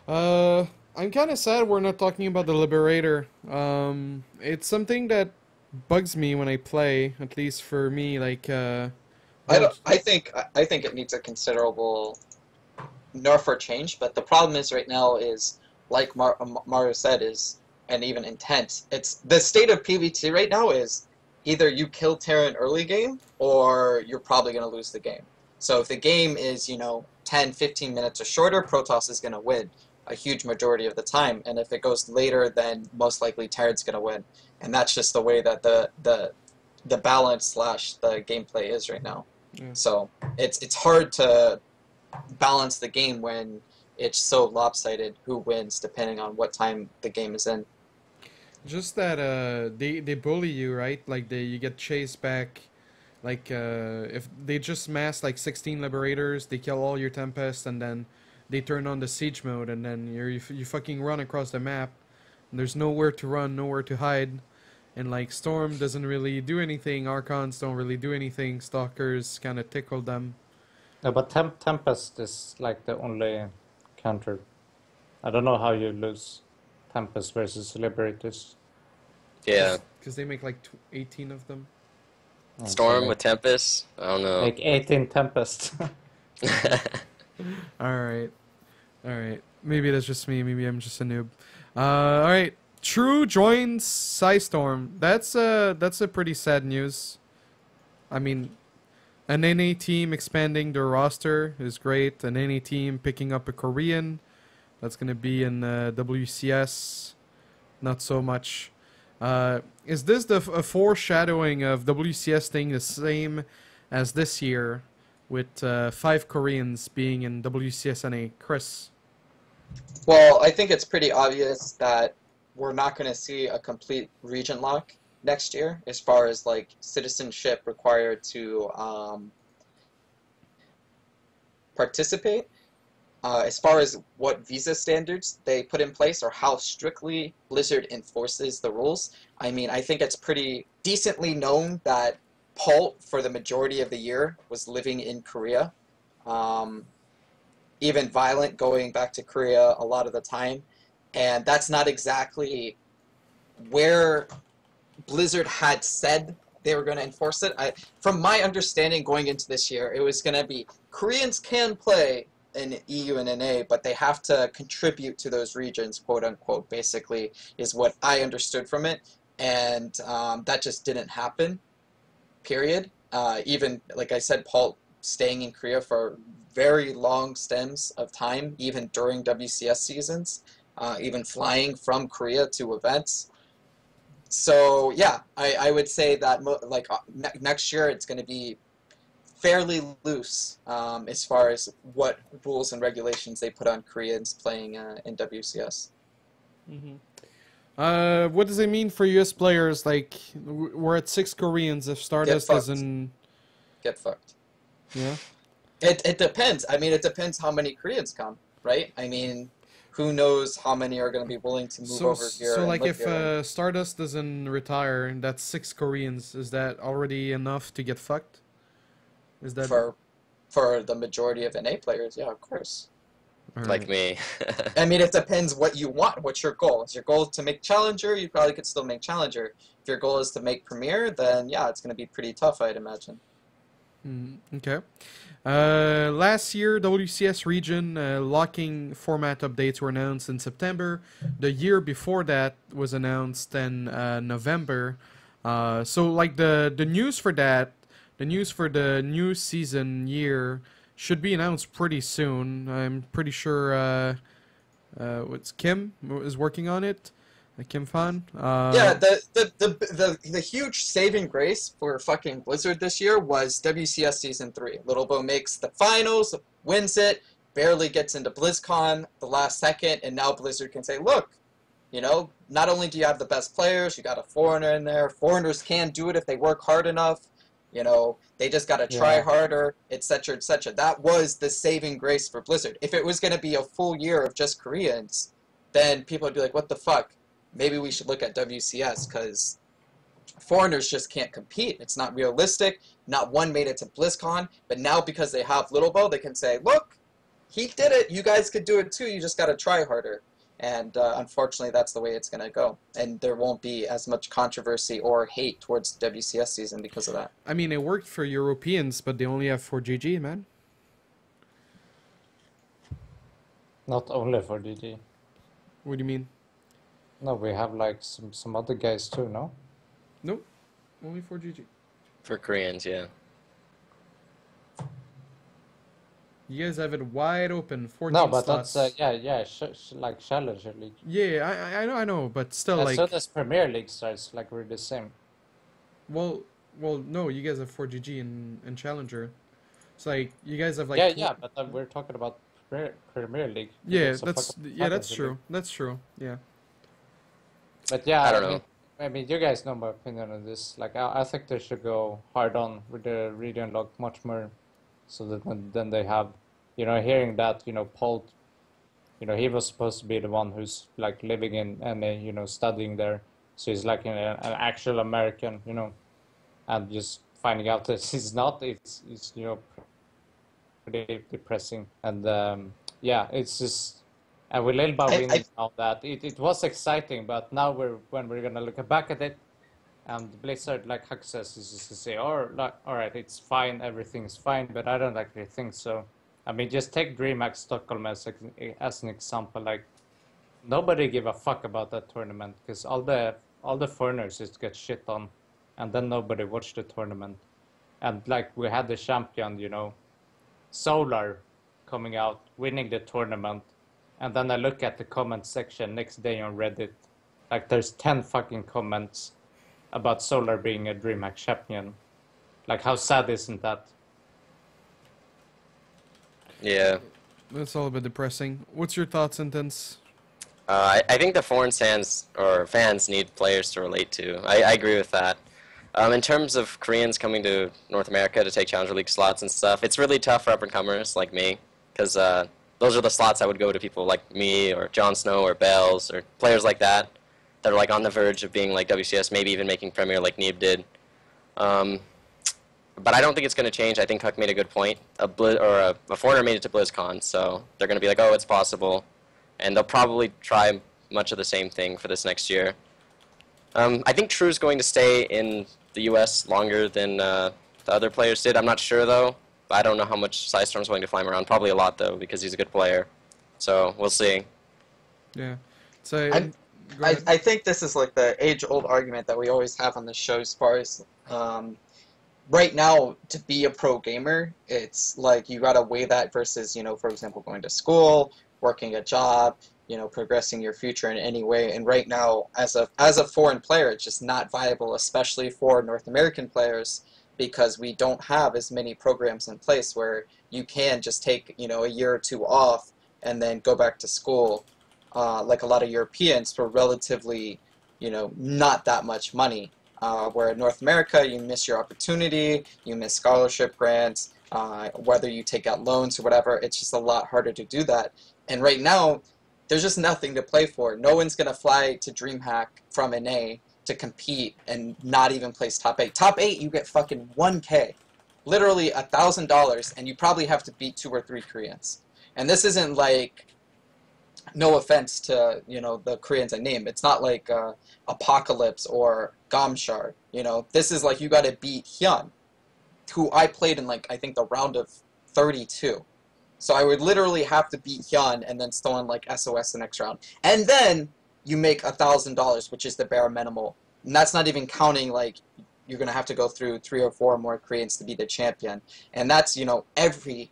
I'm kind of sad we're not talking about the Liberator. It's something that bugs me when I play, at least for me. Like, I think it needs a considerable nerf or change. But the problem is right now is, like Mario said, and even intent. It's the state of PvT right now is either you kill Terran early game or you're probably going to lose the game. So if the game is 10, 15 minutes or shorter, Protoss is going to win a huge majority of the time, and if it goes later, then most likely Terran's going to win, and that's just the way that the balance / the gameplay is right now. Yeah. So it's hard to balance the game when it's so lopsided who wins depending on what time the game is in. Just that they bully you, right? Like you get chased back. Like if they just mass like 16 Liberators, they kill all your Tempests, and then they turn on the siege mode, and then you fucking run across the map. And there's nowhere to run, nowhere to hide, and like Storm doesn't really do anything. Archons don't really do anything. Stalkers kind of tickle them. No, but Tempest is like the only counter. I don't know how you lose Tempest versus Liberators. Yeah. Because they make like 18 of them. Storm with Tempest? I don't know. Like 18 Tempest. Alright. Maybe that's just me. Maybe I'm just a noob. Alright. True joins Psystorm. That's a pretty sad news. I mean, an NA team expanding their roster is great. An NA team picking up a Korean. That's going to be in WCS. Not so much. Is this a foreshadowing of WCS staying the same as this year, with 5 Koreans being in WCS NA? Chris? Well, I think it's pretty obvious that we're not going to see a complete region lock next year as far as like citizenship required to participate. As far as what visa standards they put in place or how strictly Blizzard enforces the rules, I mean, I think it's pretty decently known that Pult, for the majority of the year, was living in Korea. Even Violent going back to Korea a lot of the time. And that's not exactly where Blizzard had said they were going to enforce it. From my understanding going into this year, it was going to be Koreans can play in EU and NA, but they have to contribute to those regions, quote unquote, basically, is what I understood from it. And that just didn't happen, period. Even, like I said, Paul staying in Korea for very long stems of time, even during WCS seasons, even flying from Korea to events. So yeah, I would say that next year it's going to be fairly loose as far as what rules and regulations they put on Koreans playing in WCS. Mm-hmm. What does it mean for US players? Like, we're at 6 Koreans. If Stardust doesn't get fucked, yeah. It depends. I mean, it depends how many Koreans come, right? I mean, who knows how many are going to be willing to move over here. So, like, if Stardust doesn't retire, and that's 6 Koreans, is that already enough to get fucked? Is that for the majority of NA players? Yeah, of course. Like me. I mean, it depends what you want. What's your goal? Is your goal to make Challenger? You probably could still make Challenger. If your goal is to make Premier, then yeah, it's going to be pretty tough, I'd imagine. Okay. Last year, WCS region locking format updates were announced in September. The year before that was announced in November. So, like, the news for that, the news for the new season year should be announced pretty soon. I'm pretty sure what's Kim is working on it. Kim Fan. Yeah, the huge saving grace for fucking Blizzard this year was WCS Season 3. Little Bo makes the finals, wins it, barely gets into BlizzCon the last second, and now Blizzard can say, look, you know, not only do you have the best players, you got a foreigner in there. Foreigners can do it if they work hard enough. You know, they just got to try harder, etc., etc. That was the saving grace for Blizzard. If it was going to be a full year of just Koreans, then people would be like, what the fuck? Maybe we should look at WCS because foreigners just can't compete. It's not realistic. Not one made it to BlizzCon, but now because they have Little Bo, they can say, look, he did it. You guys could do it too. You just got to try harder. And unfortunately, that's the way it's going to go. And there won't be as much controversy or hate towards WCS season because of that. I mean, it worked for Europeans, but they only have 4GG, man. Not only for GG. What do you mean? No, we have like some other guys too, no? Nope. Only 4GG. For Koreans, yeah. You guys have it wide open. 14 No, but slots. that's like Challenger League. Yeah, I know, but still, like. So does Premier League starts like we're the same. Well, no, you guys have 4GG and Challenger. It's like you guys have like. Yeah, but we're talking about Premier League. Yeah, that's true. League. That's true. Yeah. But yeah, I don't know. I mean, you guys know my opinion on this. Like, I think they should go hard on with the region lock much more, so that then they have, you know, hearing that, you know, Paul, you know, he was supposed to be the one who's like living in NA, you know, studying there, so he's like an actual American, you know, and just finding out that he's not, it's you know, pretty depressing, and yeah, it's just. And with Lilba winning all that, it was exciting, but now when we're gonna look back at it, and Blizzard, like Huck says, is just to say, all right, it's fine, everything's fine, but I don't actually think so. I mean, just take DreamHack Stockholm as an example. Like, nobody give a fuck about that tournament because all the foreigners just get shit on, and then nobody watched the tournament. And like we had the champion, you know, Solar, coming out winning the tournament. And then I look at the comment section next day on Reddit, like there's 10 fucking comments about Solar being a DreamHack champion. Like, how sad isn't that? Yeah. That's all a bit depressing. What's your thoughts, Intense? I think the foreign fans need players to relate to. I agree with that. In terms of Koreans coming to North America to take Challenger League slots and stuff, it's really tough for up-and-comers like me, because those are the slots I would go to people like me or Jon Snow or Bells or players like that that are like on the verge of being like WCS, maybe even making Premier like Neeb did. But I don't think it's going to change. I think Huck made a good point. A foreigner made it to BlizzCon, so they're going to be like, oh, it's possible. And they'll probably try much of the same thing for this next year. I think True's going to stay in the U.S. longer than the other players did. I'm not sure, though. I don't know how much Psystorm's going to fly him around. Probably a lot, though, because he's a good player. So we'll see. Yeah. So I think this is like the age-old argument that we always have on the show as far as right now, to be a pro gamer, it's like you gotta weigh that versus, you know, for example, going to school, working a job, you know, progressing your future in any way. And right now, as a foreign player, it's just not viable, especially for North American players, because we don't have as many programs in place where you can just take, you know, a year or two off and then go back to school, like a lot of Europeans for relatively, you know, not that much money. Where in North America, you miss your opportunity, you miss scholarship grants, whether you take out loans or whatever, it's just a lot harder to do that. And right now, there's just nothing to play for. No one's going to fly to DreamHack from NA to compete and not even place top 8. Top 8, you get fucking 1K. Literally $1,000, and you probably have to beat 2 or 3 Koreans. And this isn't like, no offense to, you know, the Koreans I named. It's not like Apocalypse or Gamshar. You know, this is like you got to beat Hyun, who I played in like I think the round of 32. So I would literally have to beat Hyun and then still in like SOS the next round, and then you make $1,000, which is the bare minimal. And that's not even counting like you're gonna have to go through 3 or 4 more Koreans to be the champion, and that's, you know, every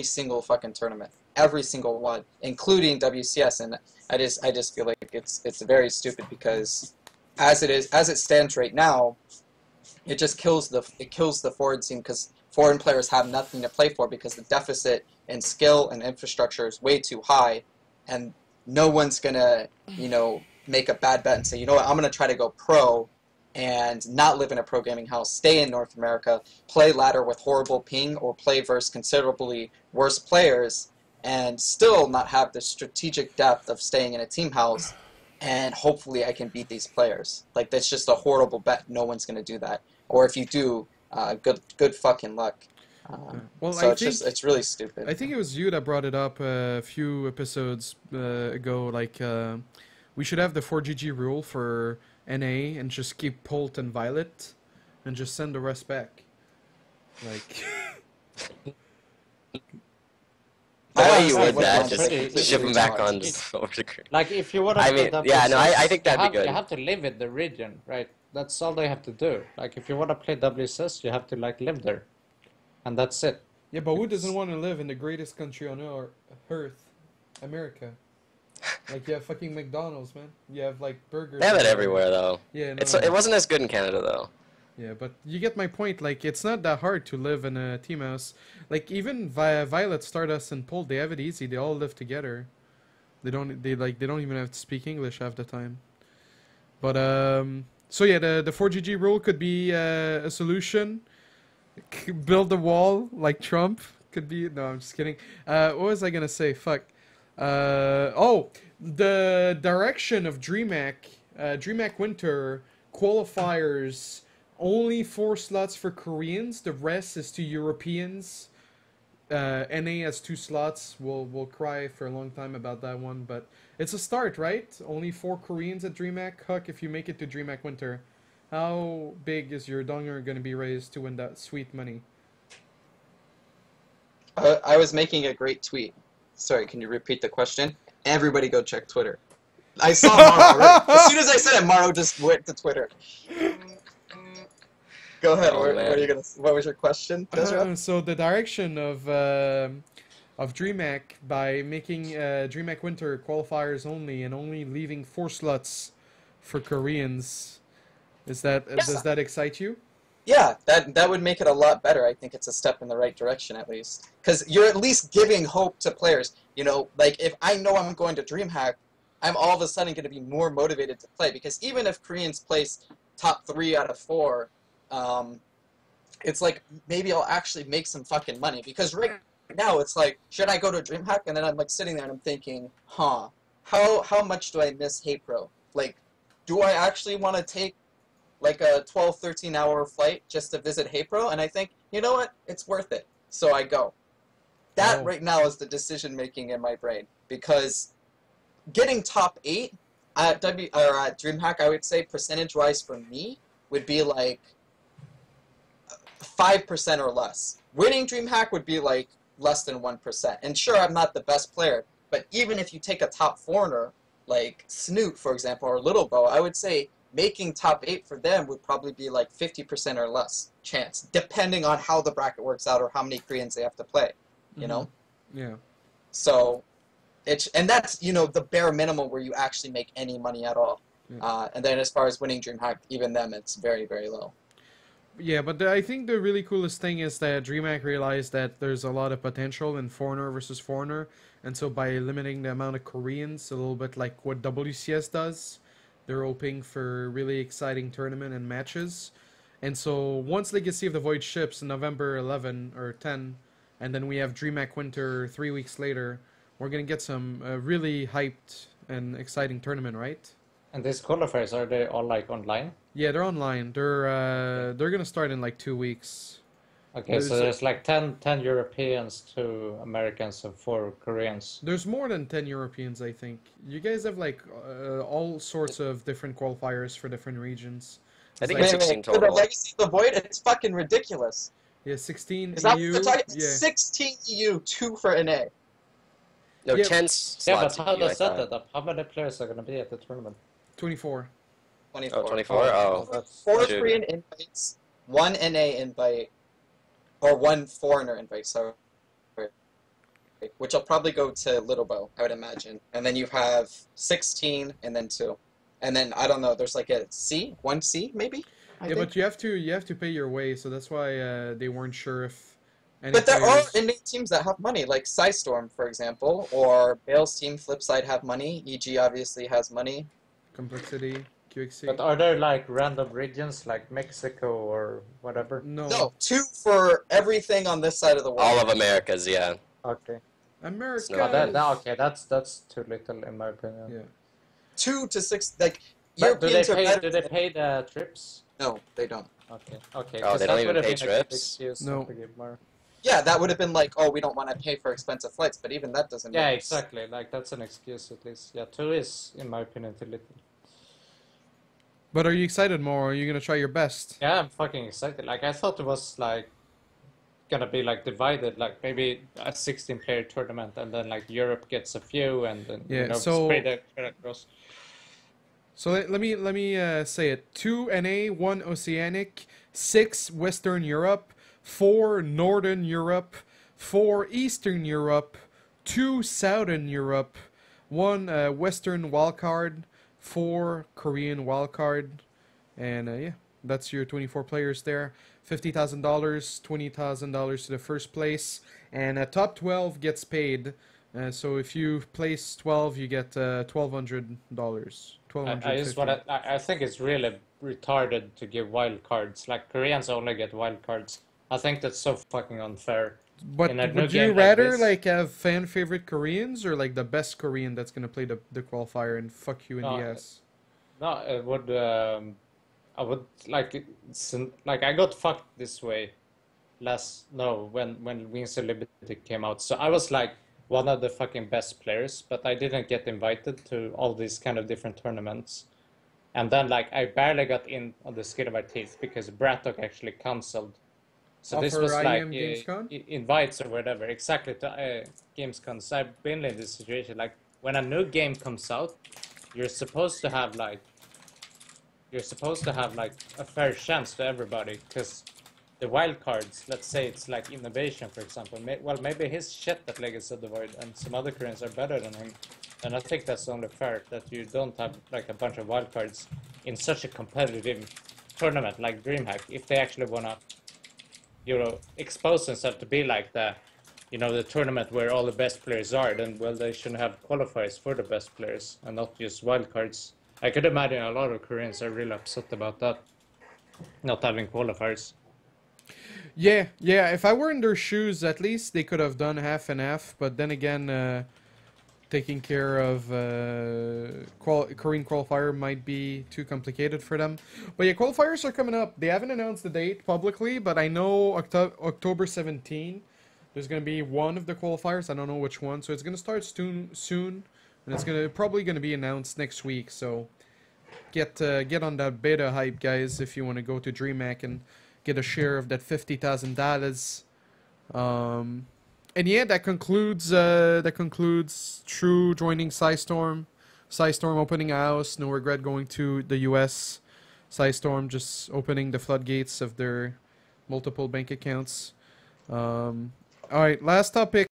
single fucking tournament. Every single one, including WCS, and I just feel like it's very stupid because as it stands right now, it just kills the forward scene because foreign players have nothing to play for because the deficit in skill and infrastructure is way too high, and no one's gonna, you know, make a bad bet and say, you know what, I'm gonna try to go pro and not live in a pro gaming house, stay in North America, play ladder with horrible ping, or play versus considerably worse players, and still not have the strategic depth of staying in a team house, and hopefully I can beat these players. Like, that's just a horrible bet. No one's going to do that. Or if you do, good fucking luck. Well, so it's really stupid. I think it was you that brought it up a few episodes ago, like, we should have the 4GG rule for NA and just keep Polt and Violet and just send the rest back. Like... The way you would that, just ship them back on over to Korea. Like, if you want to play WCS, yeah, no, I think that'd be good. You have to live in the region, right? That's all they have to do. Like, if you want to play WCS, you have to, like, live there. And that's it. Yeah, but who doesn't want to live in the greatest country on earth? America. Like, you have fucking McDonald's, man. You have, like, burgers. They have it everywhere, though. Yeah, no. It wasn't as good in Canada, though. Yeah, but you get my point. Like, it's not that hard to live in a team house. Like, even Violet, Stardust, and Polt, they have it easy. They all live together. They don't even have to speak English half the time. But so yeah, the 4GG rule could be a solution. Build a wall like Trump could be. No, I'm just kidding. What was I gonna say? Fuck. Oh, the direction of DreamHack. DreamHack Winter qualifiers. Only 4 slots for Koreans. The rest is to Europeans. NA has 2 slots. We'll cry for a long time about that one, but it's a start, right? Only 4 Koreans at DreamHack. Huck, if you make it to DreamHack Winter, how big is your donger going to be raised to win that sweet money? I was making a great tweet. Sorry, can you repeat the question? Everybody go check Twitter. I saw Maro already. As soon as I said it, Maro just went to Twitter. Go ahead. What was your question, Desra? So the direction of DreamHack by making DreamHack Winter qualifiers only and only leaving 4 slots for Koreans, does that excite you? Yeah, that would make it a lot better. I think it's a step in the right direction at least, because you're at least giving hope to players. You know, like if I know I'm going to DreamHack, I'm all of a sudden going to be more motivated to play, because even if Koreans place top 3 out of 4, it's like maybe I'll actually make some fucking money, because right now it's like, should I go to DreamHack? And then I'm like sitting there and I'm thinking, how much do I miss Hey Pro? Like, do I actually want to take like a 12, 13 hour flight just to visit Hey Pro? And I think, you know what? It's worth it. So I go. That right now is the decision making in my brain, because getting top 8 at at DreamHack, I would say percentage wise for me would be like 5% or less. Winning DreamHack would be like less than 1%. And sure, I'm not the best player, but even if you take a top foreigner like Snoot, for example, or Little Bo, I would say making top 8 for them would probably be like 50% or less chance, depending on how the bracket works out or how many Koreans they have to play, you know? Yeah. So, and that's, you know, the bare minimum where you actually make any money at all. Yeah. And then as far as winning DreamHack, even them, it's very, very low. Yeah, but I think the really coolest thing is that DreamHack realized that there's a lot of potential in foreigner versus foreigner, and so by limiting the amount of Koreans, a little bit like what WCS does, they're hoping for really exciting tournament and matches. And so once Legacy of the Void ships in November 11 or 10, and then we have DreamHack Winter 3 weeks later, we're gonna get some really hyped and exciting tournament, right? And these qualifiers, are they all like online? Yeah, they're online. They're gonna start in like 2 weeks. Okay, so there's like 10 Europeans, 2 Americans, and 4 Koreans. There's more than 10 Europeans, I think. You guys have like all sorts of different qualifiers for different regions. I think like, it's 16 For the total. Legacy of the Void, it's fucking ridiculous. Yeah, 16 Is that EU. what they're talking? Yeah. 16 EU, 2 for NA. No, Yeah. 10 Yeah, but slots. how if you does like that add up? How many players are going to be at the tournament? 24. 24. Oh, 24? Oh. that's 4 Dude. Korean invites, 1 NA invite, or 1 foreigner invite, sorry. Which will probably go to Little Bo, I would imagine. And then you have 16 and then 2. And then, I don't know, there's like a C? 1 C, maybe? I Yeah, think. but you have to pay your way, so that's why they weren't sure if any But there are players- NA teams that have money, like Psystorm, for example, or Bale's team, Flipside, have money. EG obviously has money. Complexity, QXC. But are there like random regions like Mexico or whatever? No. No, 2 for everything on this side of the world. All of America's, yeah. Okay. America. No, Okay, that's too little in my opinion. Yeah. 2 to 6, like, But do they Europeans are pay? better Do they than- pay the trips? No, they don't. Okay. Okay. Oh, 'cause they that don't even would have pay been a good trips? excuse No. to give more. Yeah, that would have been like, oh, we don't want to pay for expensive flights, but even that doesn't Yeah, make exactly. Like that's an excuse at least. Yeah, 2 is, in my opinion, too little. But are you excited more? Are you gonna try your best? Yeah, I'm fucking excited. Like I thought it was like gonna be like divided, like maybe a 16-player tournament, and then like Europe gets a few, and then Yeah, so- spread across. So let me say it: 2 NA, 1 Oceanic, 6 Western Europe, 4 Northern Europe, 4 Eastern Europe, 2 Southern Europe, 1 Western wildcard, 4 Korean wildcard, and yeah, that's your 24 players there. $50,000, $20,000 to the first place, and top 12 gets paid. So if you place 12, you get $1,200. I think it's really retarded to give wild cards. Like Koreans only get wild cards. I think that's so fucking unfair. But in a new would you game like rather this. like have fan favorite Koreans or like the best Korean that's gonna play the qualifier and fuck you in No, the ass? No, it would. I would like I got fucked this way when Wings of Liberty came out. So I was like one of the fucking best players, but I didn't get invited to all these kind of different tournaments. And then like I barely got in on the skin of my teeth because Brattok actually cancelled. So Oh, this for was like IEM Gamescom? invites or whatever, exactly to Gamescom. So I've been in this situation like when a new game comes out, you're supposed to have like a fair chance to everybody because the wild cards, let's say it's like Innovation, for example. Maybe he's shit at Legacy of the Void and some other Koreans are better than him. And I think that's only fair that you don't have like a bunch of wild cards in such a competitive tournament like DreamHack if they actually want to, expose themselves to be like the you know, the tournament where all the best players are, then, well, they should have qualifiers for the best players and not just wildcards. I could imagine a lot of Koreans are really upset about that, not having qualifiers. Yeah, yeah. If I were in their shoes, at least they could have done half and half. But then again, taking care of Korean qualifier might be too complicated for them. But yeah, qualifiers are coming up. They haven't announced the date publicly, but I know October 17. There's gonna be one of the qualifiers. I don't know which one. So it's gonna start soon, and it's probably gonna be announced next week. So get on that beta hype, guys, if you want to go to DreamHack and get a share of that $50,000. And yeah, that concludes True joining Psystorm, Psystorm opening a house. No regret going to the US. Psystorm just opening the floodgates of their multiple bank accounts. All right, last topic.